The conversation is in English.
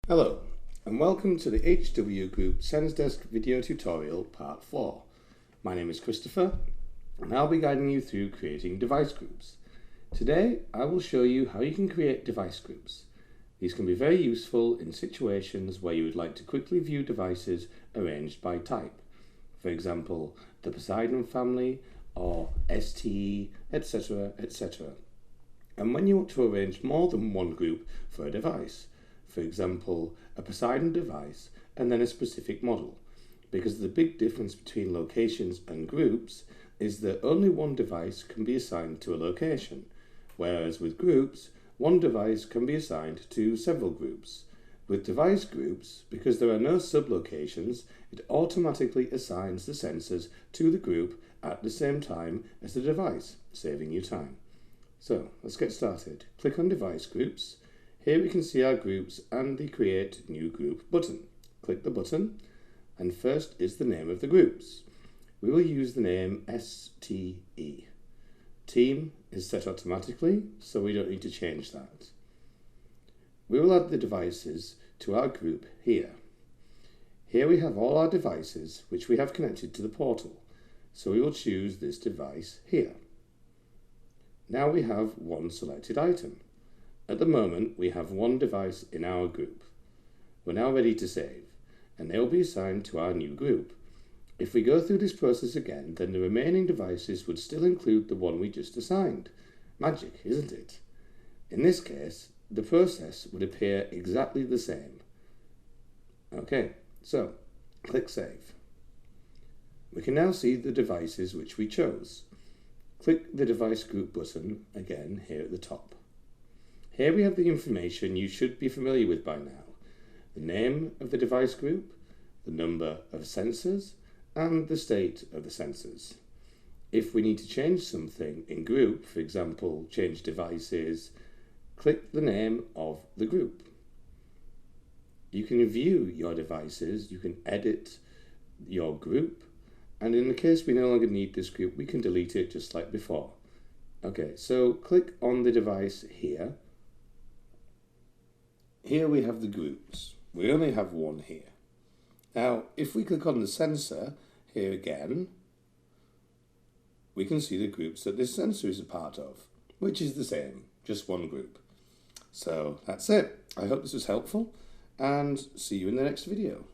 Hello, and welcome to the HW Group SensDesk video tutorial part 4. My name is Christopher, and I'll be guiding you through creating device groups. Today, I will show you how you can create device groups. These can be very useful in situations where you would like to quickly view devices arranged by type. For example, the Poseidon family, or STE, etc., etc. And when you want to arrange more than one group for a device, for example, a Poseidon device and then a specific model, because the big difference between locations and groups is that only one device can be assigned to a location, whereas with groups, one device can be assigned to several groups. With device groups, because there are no sublocations, it automatically assigns the sensors to the group at the same time as the device, saving you time. So, let's get started. Click on Device Groups. Here we can see our groups and the Create New Group button. Click the button, and first is the name of the groups. We will use the name STE. Team is set automatically, so we don't need to change that. We will add the devices to our group here. Here we have all our devices which we have connected to the portal, so we will choose this device here. Now we have one selected item. At the moment, we have one device in our group. We're now ready to save, and they will be assigned to our new group. If we go through this process again, then the remaining devices would still include the one we just assigned. Magic, isn't it? In this case, the process would appear exactly the same. Okay, so click Save. We can now see the devices which we chose. Click the Device Group button again here at the top. Here we have the information you should be familiar with by now. The name of the device group, the number of sensors, and the state of the sensors. If we need to change something in group, for example, change devices, click the name of the group. You can view your devices, you can edit your group, and in the case we no longer need this group, we can delete it just like before. Okay, so click on the device here. Here we have the groups. We only have one here. Now, if we click on the sensor here again, we can see the groups that this sensor is a part of, which is the same, just one group. So that's it. I hope this was helpful, and see you in the next video.